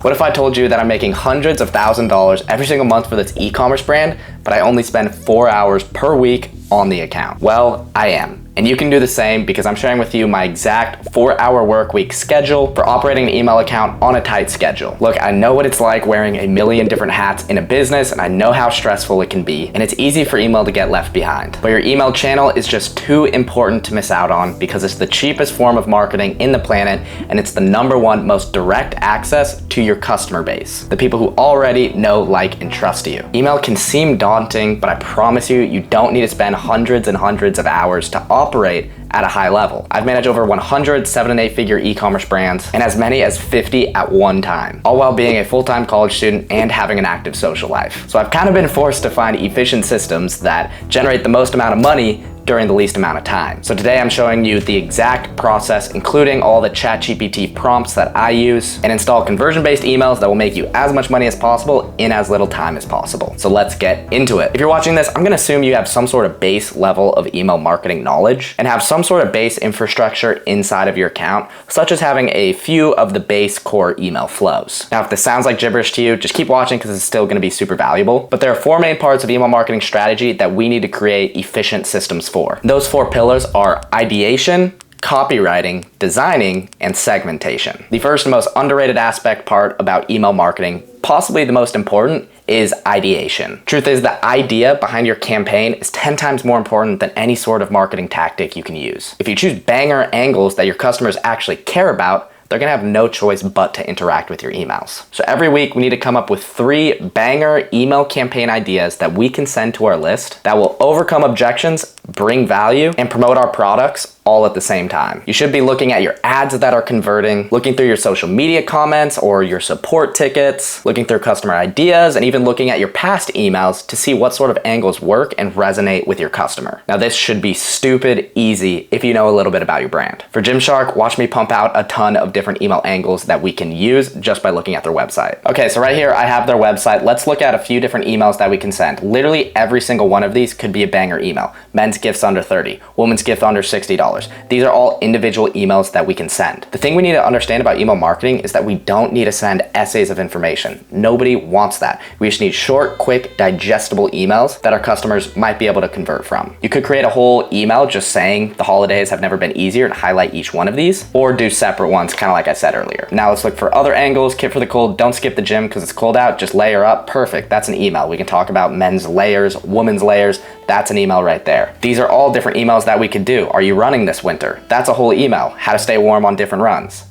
What if I told you that I'm making hundreds of thousands of dollars every single month for this e-commerce brand, but I only spend 4 hours per week on the account? Well, I am. And you can do the same because I'm sharing with you my exact 4-hour work week schedule for operating an email account on a tight schedule. Look, I know what it's like wearing a million different hats in a business, and I know how stressful it can be, and it's easy for email to get left behind. But your email channel is just too important to miss out on because it's the cheapest form of marketing in the planet, and it's the #1 most direct access to your customer base, the people who already know, like, and trust you. Email can seem daunting, but I promise you, you don't need to spend hundreds and hundreds of hours to operate at a high level. I've managed over 100 7- and 8-figure e-commerce brands and as many as 50 at one time, all while being a full-time college student and having an active social life. So I've kind of been forced to find efficient systems that generate the most amount of money during the least amount of time. So today I'm showing you the exact process, including all the ChatGPT prompts that I use, and install conversion-based emails that will make you as much money as possible in as little time as possible. So let's get into it. If you're watching this, I'm gonna assume you have some sort of base level of email marketing knowledge and have some sort of base infrastructure inside of your account, such as having a few of the base core email flows. Now, if this sounds like gibberish to you, just keep watching because it's still gonna be super valuable. But there are 4 main parts of email marketing strategy that we need to create efficient systems for. Those 4 pillars are ideation, copywriting, designing, and segmentation. The first and most underrated part about email marketing, possibly the most important, is ideation. Truth is, the idea behind your campaign is 10 times more important than any sort of marketing tactic you can use. If you choose banger angles that your customers actually care about, they're gonna have no choice but to interact with your emails. So every week we need to come up with 3 banger email campaign ideas that we can send to our list that will overcome objections, bring value, and promote our products all at the same time. You should be looking at your ads that are converting, looking through your social media comments or your support tickets, looking through customer ideas, and even looking at your past emails to see what sort of angles work and resonate with your customer. Now, this should be stupid easy if you know a little bit about your brand. For Gymshark, watch me pump out a ton of different email angles that we can use just by looking at their website. Okay, so right here I have their website. Let's look at a few different emails that we can send. Literally every single one of these could be a banger email. Men's gifts under $30, women's gift under $60. These are all individual emails that we can send. The thing we need to understand about email marketing is that we don't need to send essays of information. Nobody wants that. We just need short, quick, digestible emails that our customers might be able to convert from. You could create a whole email just saying the holidays have never been easier and highlight each one of these, or do separate ones, kind of like I said earlier. Now let's look for other angles. Kit for the cold, don't skip the gym because it's cold out, just layer up. Perfect, that's an email. We can talk about men's layers, women's layers. That's an email right there. These are all different emails that we could do. Are you running this winter? That's a whole email. How to stay warm on different runs.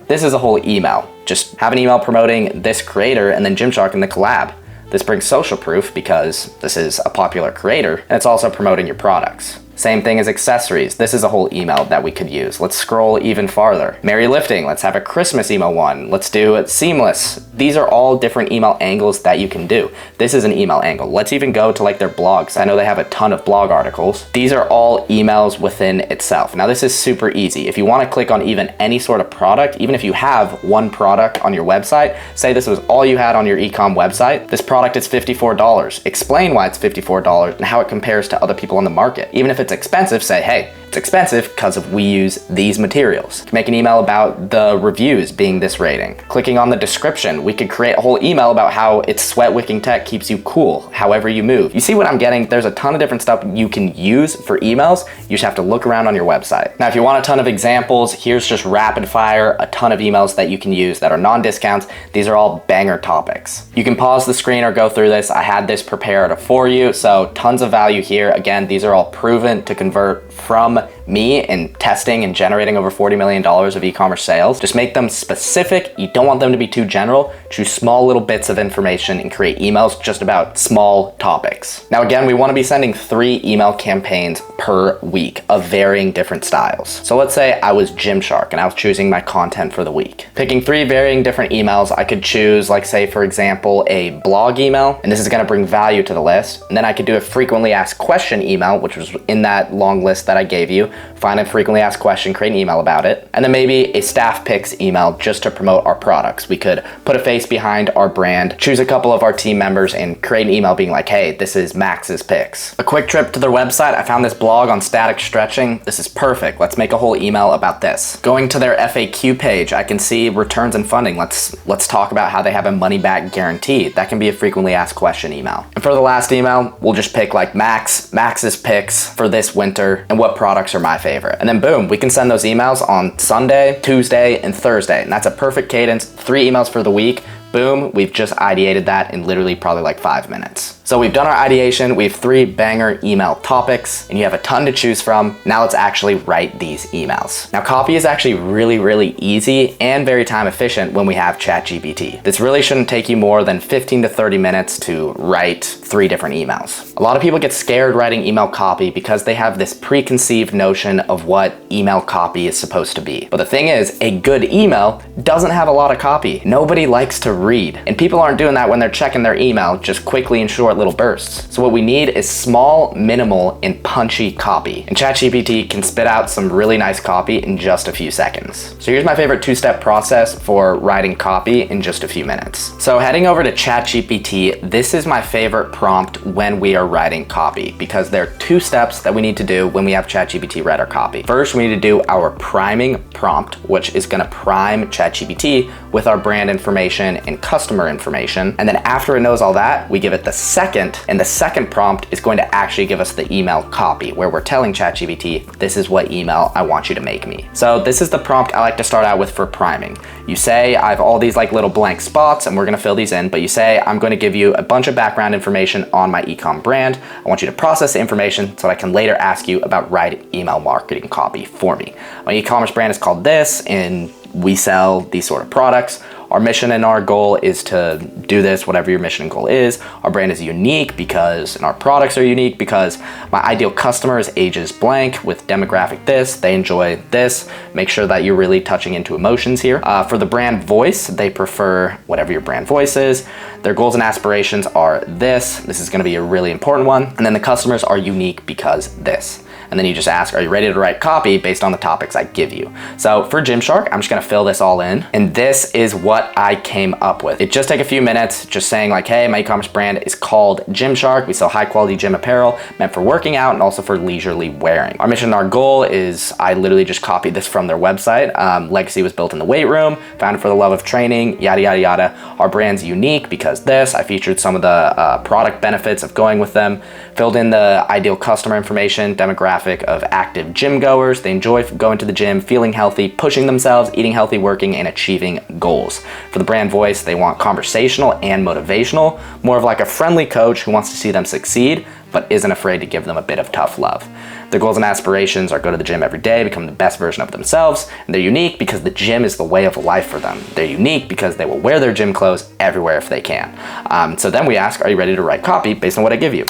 This is a whole email. Just have an email promoting this creator and then Gymshark in the collab. This brings social proof because this is a popular creator, and it's also promoting your products. Same thing as accessories. This is a whole email that we could use. Let's scroll even farther. Merry lifting, let's have a Christmas email one. Let's do it seamless. These are all different email angles that you can do. This is an email angle. Let's even go to like their blogs. I know they have a ton of blog articles. These are all emails within itself. Now this is super easy. If you want to click on even any sort of product, even if you have one product on your website, say this was all you had on your e-com website, this product is $54. Explain why it's $54 and how it compares to other people on the market. Even if it's expensive, say, hey, it's expensive because we use these materials. Make an email about the reviews being this rating. Clicking on the description, we could create a whole email about how its sweat wicking tech keeps you cool however you move. You see what I'm getting? There's a ton of different stuff you can use for emails. You just have to look around on your website. Now, if you want a ton of examples, here's just rapid fire, a ton of emails that you can use that are non-discounts. These are all banger topics. You can pause the screen or go through this. I had this prepared for you, so tons of value here. Again, these are all proven to convert from me in testing and generating over $40 million of e-commerce sales. Just make them specific. You don't want them to be too general. Choose small little bits of information and create emails just about small topics. Now, again, we want to be sending 3 email campaigns per week of varying different styles. So let's say I was Gymshark and I was choosing my content for the week. Picking 3 varying different emails, I could choose, like, say, for example, a blog email, and this is going to bring value to the list. And then I could do a frequently asked question email, which was in that long list list that I gave you, find a frequently asked question, create an email about it, and then maybe a staff picks email just to promote our products. We could put a face behind our brand, choose a couple of our team members, and create an email being like, hey, this is Max's picks. A quick trip to their website, I found this blog on static stretching. This is perfect. Let's make a whole email about this. Going to their FAQ page, I can see returns and funding. Let's talk about how they have a money back guarantee. That can be a frequently asked question email. And for the last email, we'll just pick like Max's picks for this winter and what products are my favorite. And then boom, we can send those emails on Sunday, Tuesday, and Thursday. And that's a perfect cadence, 3 emails for the week. Boom, we've just ideated that in literally probably like 5 minutes. So we've done our ideation, we have 3 banger email topics, and you have a ton to choose from. Now let's actually write these emails. Now copy is actually really easy and very time efficient when we have ChatGPT. This really shouldn't take you more than 15 to 30 minutes to write 3 different emails. A lot of people get scared writing email copy because they have this preconceived notion of what email copy is supposed to be. But the thing is, a good email doesn't have a lot of copy. Nobody likes to read, and people aren't doing that when they're checking their email just quickly in short little bursts. So what we need is small, minimal, and punchy copy. And ChatGPT can spit out some really nice copy in just a few seconds. So here's my favorite 2-step process for writing copy in just a few minutes. So heading over to ChatGPT, this is my favorite prompt when we are writing copy, because there are 2 steps that we need to do when we have ChatGPT write our copy. First, we need to do our priming prompt, which is gonna prime ChatGPT with our brand information and customer information. And then after it knows all that, we give it the second, and the second prompt is going to actually give us the email copy, where we're telling ChatGPT, this is what email I want you to make me. So this is the prompt I like to start out with for priming. You say, I have all these like little blank spots and we're gonna fill these in, but you say, I'm going to give you a bunch of background information on my ecom brand. I want you to process the information so I can later ask you about writing email marketing copy for me. My e-commerce brand is called this, and we sell these sort of products. Our mission and our goal is to do this, whatever your mission and goal is. Our brand is unique because, and our products are unique because my ideal customer is ages blank with demographic this, they enjoy this. Make sure that you're really touching into emotions here. For the brand voice, they prefer whatever your brand voice is. Their goals and aspirations are this. This is gonna be a really important one. And then the customers are unique because this. And then you just ask, are you ready to write copy based on the topics I give you? So for Gymshark, I'm just gonna fill this all in. And this is what I came up with. It just take a few minutes just saying like, hey, my e-commerce brand is called Gymshark. We sell high quality gym apparel meant for working out and also for leisurely wearing. Our mission and our goal is, I literally just copied this from their website. Legacy was built in the weight room, founded for the love of training, yada, yada, yada. Our brand's unique because this, I featured some of the product benefits of going with them, filled in the ideal customer information, demographic of active gym goers. They enjoy going to the gym, feeling healthy, pushing themselves, eating healthy, working, and achieving goals. For the brand voice, they want conversational and motivational, more of like a friendly coach who wants to see them succeed, but isn't afraid to give them a bit of tough love. Their goals and aspirations are go to the gym every day, become the best version of themselves, and they're unique because the gym is the way of life for them. They're unique because they will wear their gym clothes everywhere if they can. So then we ask, are you ready to write copy based on what I give you?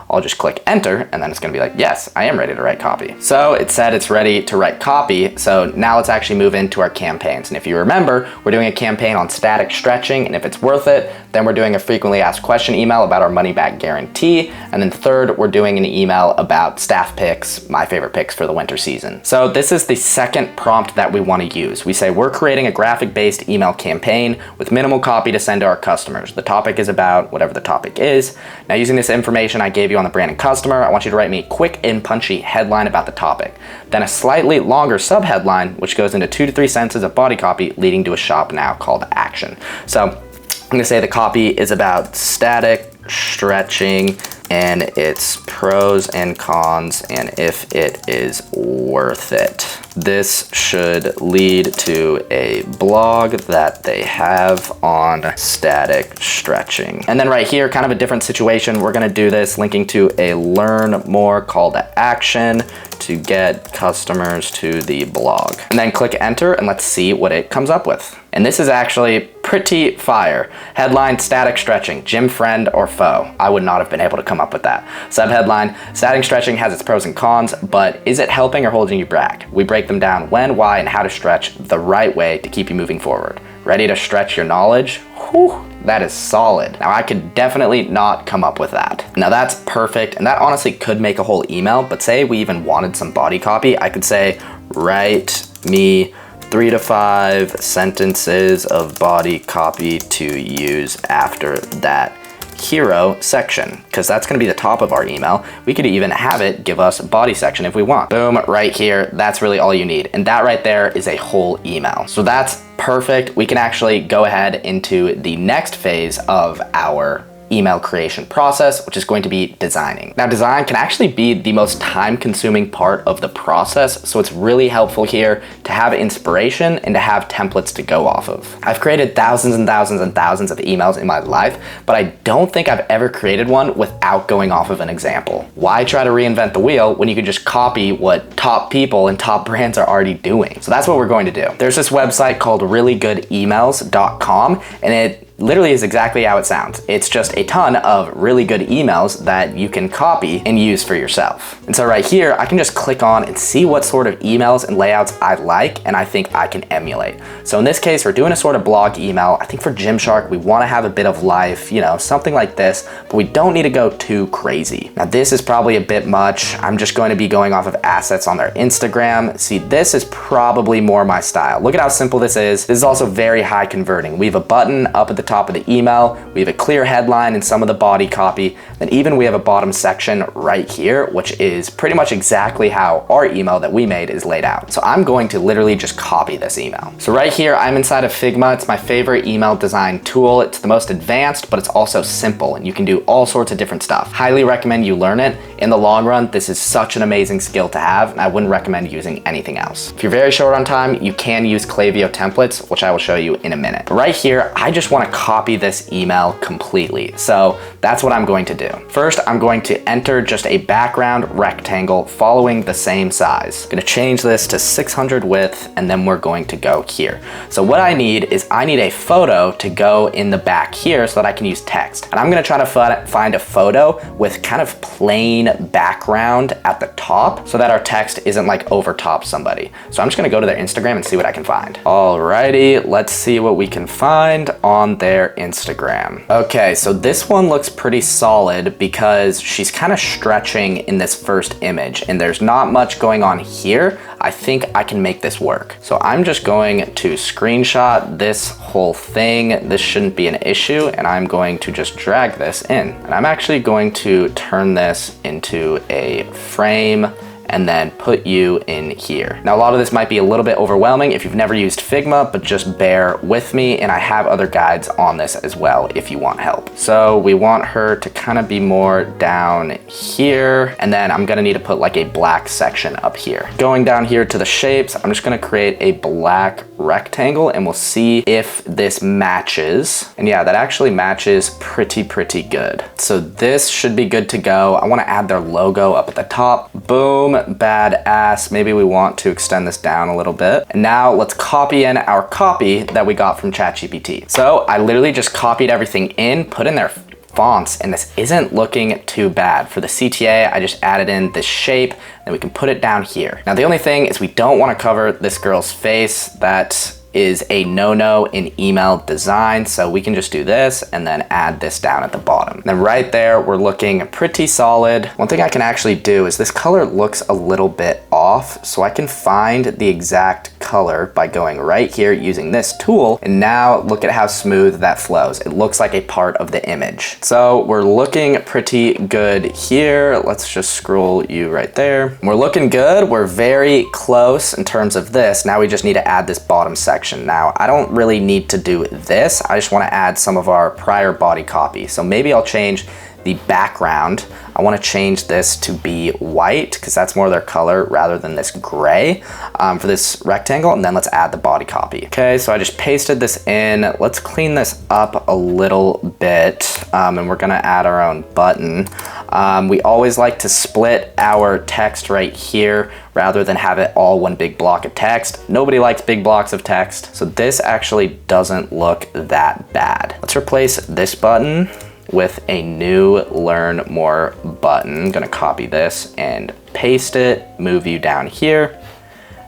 I'll just click enter, and then it's gonna be like, yes, I am ready to write copy. So it said it's ready to write copy, so now let's actually move into our campaigns. And if you remember, we're doing a campaign on static stretching, and if it's worth it, then we're doing a frequently asked question email about our money back guarantee, and then third, we're doing an email about staff picks, my favorite picks for the winter season. So this is the second prompt that we wanna use. We say we're creating a graphic-based email campaign with minimal copy to send to our customers. The topic is about whatever the topic is. Now using this information I gave you on the brand and customer, I want you to write me a quick and punchy headline about the topic. Then a slightly longer subheadline, which goes into 2 to 3 sentences of body copy leading to a shop now call to action. So I'm gonna say the copy is about static stretching and its pros and cons and if it is worth it. This should lead to a blog that they have on static stretching. And then right here, kind of a different situation, we're gonna do this linking to a learn more call to action to get customers to the blog. And then click enter and let's see what it comes up with. And this is actually pretty fire. Headline, static stretching, gym friend or foe? I would not have been able to come up with that. Subheadline, static stretching has its pros and cons, but is it helping or holding you back? We break them down when, why, and how to stretch the right way to keep you moving forward. Ready to stretch your knowledge? Whew, that is solid. Now I could definitely not come up with that. Now that's perfect, and that honestly could make a whole email, but say we even wanted some body copy, I could say, write me 3 to 5 sentences of body copy to use after that hero section, because that's going to be the top of our email. We could even have it give us body section if we want. Boom, right here. That's really all you need. And that right there is a whole email. So that's perfect. We can actually go ahead into the next phase of our email creation process, which is going to be designing. Now, design can actually be the most time-consuming part of the process, so it's really helpful here to have inspiration and to have templates to go off of. I've created thousands and thousands and thousands of emails in my life, but I don't think I've ever created one without going off of an example. Why try to reinvent the wheel when you could just copy what top people and top brands are already doing? So that's what we're going to do. There's this website called reallygoodemails.com, and it literally is exactly how it sounds. It's just a ton of really good emails that you can copy and use for yourself. And so right here, I can just click on and see what sort of emails and layouts I like and I think I can emulate. So in this case, we're doing a sort of blog email. I think for Gymshark, we want to have a bit of life, you know, something like this, but we don't need to go too crazy. Now this is probably a bit much. I'm just going to be going off of assets on their Instagram. See, this is probably more my style. Look at how simple this is. This is also very high converting. We have a button up at the top of the email, we have a clear headline and some of the body copy, then even we have a bottom section right here, which is pretty much exactly how our email that we made is laid out. So I'm going to literally just copy this email. So right here, I'm inside of Figma. It's my favorite email design tool. It's the most advanced, but it's also simple and you can do all sorts of different stuff. Highly recommend you learn it. In the long run, this is such an amazing skill to have, and I wouldn't recommend using anything else. If you're very short on time, you can use Klaviyo templates, which I will show you in a minute. But right here, I just want to copy this email completely. So that's what I'm going to do. First, I'm going to enter just a background rectangle following the same size. I'm going to change this to 600 width, and then we're going to go here. So what I need is I need a photo to go in the back here so that I can use text. And I'm going to try to find a photo with kind of plain background at the top so that our text isn't like over top somebody. So I'm just going to go to their Instagram and see what I can find. Alrighty, let's see what we can find on their Instagram. Okay, so this one looks pretty solid because she's kind of stretching in this first image and there's not much going on here. I think I can make this work. So I'm just going to screenshot this whole thing. This shouldn't be an issue, and I'm going to just drag this in. And I'm actually going to turn this into a frame and then put you in here. Now, a lot of this might be a little bit overwhelming if you've never used Figma, but just bear with me, and I have other guides on this as well if you want help. So we want her to kind of be more down here, and then I'm gonna need to put like a black section up here. Going down here to the shapes, I'm just gonna create a black rectangle, and we'll see if this matches. And yeah, that actually matches pretty good. So this should be good to go. I wanna add their logo up at the top. Boom. Badass. Maybe we want to extend this down a little bit. And now let's copy in our copy that we got from ChatGPT. So I literally just copied everything in, put in their fonts, and this isn't looking too bad. For the CTA, I just added in this shape, and we can put it down here. Now the only thing is we don't want to cover this girl's face. That is a no-no in email design, so we can just do this and then add this down at the bottom. And then right there, we're looking pretty solid. One thing I can actually do is this color looks a little bit off, so I can find the exact color by going right here using this tool, and now look at how smooth that flows. It looks like a part of the image. So we're looking pretty good here. Let's just scroll you right there. We're looking good. We're very close in terms of this. Now we just need to add this bottom section. Now, I don't really need to do this. I just want to add some of our prior body copy. So maybe I'll change the background. I want to change this to be white because that's more their color rather than this gray for this rectangle. And then let's add the body copy. Okay, so I just pasted this in. Let's clean this up a little bit. And we're going to add our own button. We always like to split our text right here rather than have it all one big block of text. Nobody likes big blocks of text, so this actually doesn't look that bad. Let's replace this button with a new Learn More button. I'm gonna copy this and paste it, move you down here.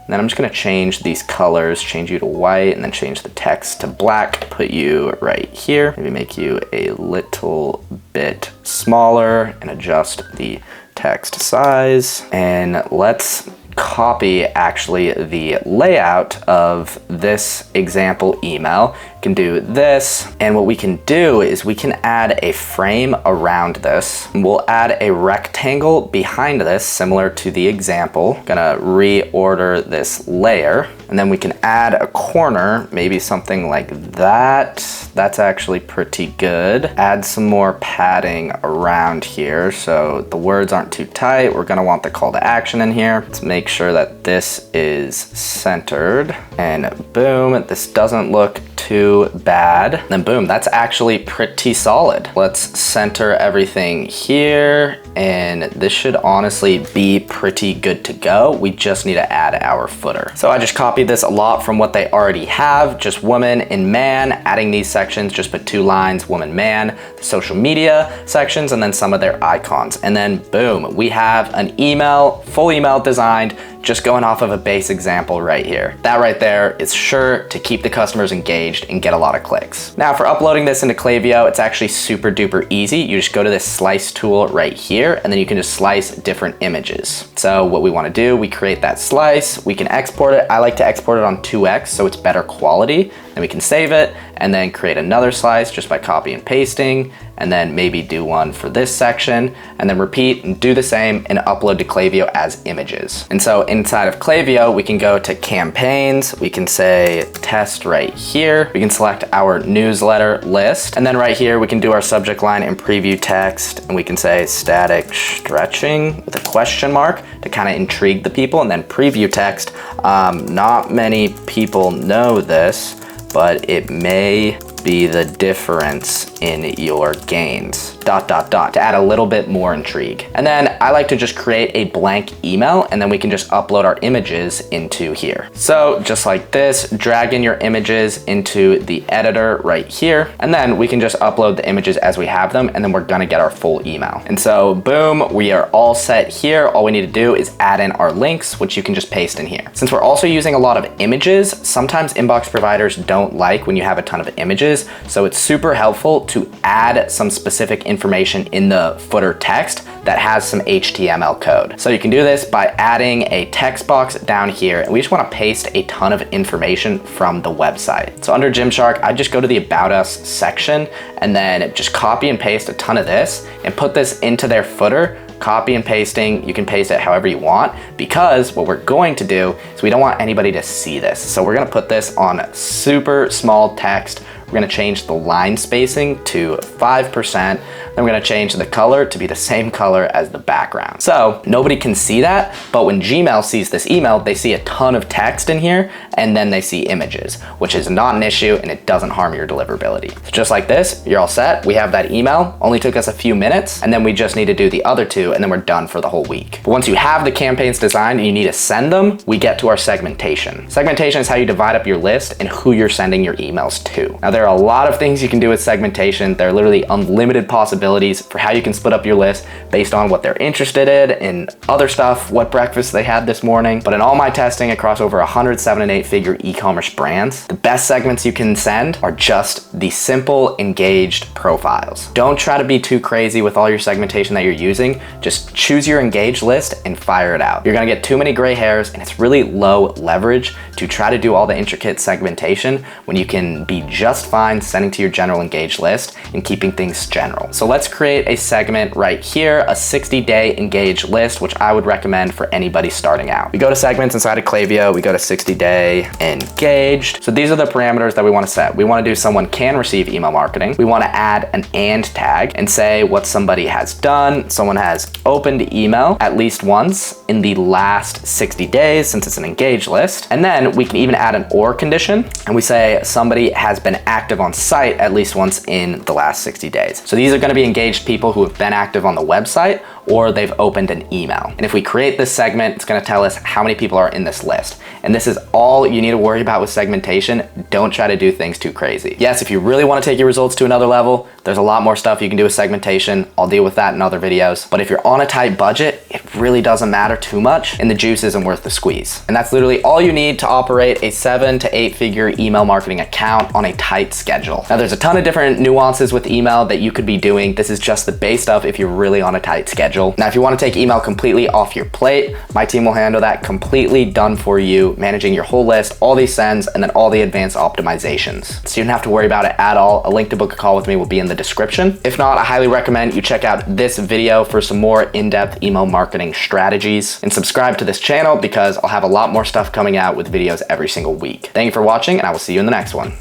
And then I'm just gonna change these colors, change you to white, and then change the text to black, put you right here. Maybe make you a little bit smaller and adjust the text size. And let's copy actually the layout of this example email. You can do this, and what we can do is we can add a frame around this. We'll add a rectangle behind this, similar to the example. Gonna reorder this layer, and then we can add a corner, maybe something like that. That's actually pretty good. Add some more padding around here so the words aren't too tight. We're gonna want the call to action in here. Let's make sure that this is centered, and boom, this doesn't look too bad. Then boom, that's actually pretty solid. Let's center everything here, and this should honestly be pretty good to go. We just need to add our footer. So I just copied this a lot from what they already have, just woman and man, adding these sections, just put 2 lines, woman, man, the social media sections, and then some of their icons. And then boom, we have an email, full email designed, just going off of a base example right here. That right there is sure to keep the customers engaged and get a lot of clicks. Now for uploading this into Klaviyo, it's actually super duper easy. You just go to this slice tool right here, and then you can just slice different images. So what we wanna do, we create that slice, we can export it. I like to export it on 2x so it's better quality. Then we can save it and then create another slice just by copy and pasting, and then maybe do one for this section, and then repeat and do the same and upload to Klaviyo as images. And so inside of Klaviyo, we can go to campaigns, we can say test right here, we can select our newsletter list, and then right here we can do our subject line and preview text, and we can say static stretching with a question mark to kind of intrigue the people, and then preview text. Not many people know this, but it may be the difference in your gains, ... to add a little bit more intrigue. And then I like to just create a blank email, and then we can just upload our images into here. So just like this, drag in your images into the editor right here, and then we can just upload the images as we have them, and then we're gonna get our full email. And so boom, we are all set here. All we need to do is add in our links, which you can just paste in here. Since we're also using a lot of images, sometimes inbox providers don't like when you have a ton of images, so it's super helpful to add some specific information in the footer text that has some HTML code. So you can do this by adding a text box down here, and we just want to paste a ton of information from the website. So under Gymshark, I just go to the About Us section and then just copy and paste a ton of this and put this into their footer. Copy and pasting, you can paste it however you want, because what we're going to do is we don't want anybody to see this. So we're gonna put this on super small text. We're gonna change the line spacing to 5%. Then we're gonna change the color to be the same color as the background. So nobody can see that, but when Gmail sees this email, they see a ton of text in here, and then they see images, which is not an issue, and it doesn't harm your deliverability. So just like this, you're all set. We have that email, only took us a few minutes, and then we just need to do the other 2, and then we're done for the whole week. But once you have the campaigns designed and you need to send them, we get to our segmentation. Segmentation is how you divide up your list and who you're sending your emails to. Now, there are a lot of things you can do with segmentation. There are literally unlimited possibilities for how you can split up your list based on what they're interested in and other stuff, what breakfast they had this morning. But in all my testing across over 100 7- and 8-figure e-commerce brands, the best segments you can send are just the simple engaged profiles. Don't try to be too crazy with all your segmentation that you're using. Just choose your engaged list and fire it out. You're gonna get too many gray hairs, and it's really low leverage to try to do all the intricate segmentation when you can be just fine sending to your general engaged list and keeping things general. So let's create a segment right here, a 60-day engaged list, which I would recommend for anybody starting out. We go to segments inside of Klaviyo, we go to 60-day engaged. So these are the parameters that we want to set. We want to do someone can receive email marketing. We want to add an and tag and say what somebody has done. Someone has opened email at least once in the last 60 days since it's an engaged list. And then we can even add an or condition, and we say somebody has been active on site at least once in the last 60 days. So these are going to be engaged people who have been active on the website or they've opened an email. And if we create this segment, it's going to tell us how many people are in this list. And this is all you need to worry about with segmentation. Don't try to do things too crazy. Yes, if you really want to take your results to another level, there's a lot more stuff you can do with segmentation. I'll deal with that in other videos. But if you're on a tight budget, it really doesn't matter too much and the juice isn't worth the squeeze. And that's literally all you need to operate a 7 to 8 figure email marketing account on a tight schedule. Now there's a ton of different nuances with email that you could be doing. This is just the base stuff if you're really on a tight schedule. Now if you want to take email completely off your plate, my team will handle that completely done for you, managing your whole list, all these sends, and then all the advanced optimizations. So you don't have to worry about it at all. A link to book a call with me will be in the description. If not, I highly recommend you check out this video for some more in-depth email marketing strategies, and subscribe to this channel because I'll have a lot more stuff coming out with videos every single week. Thank you for watching, and I will see you in the next one.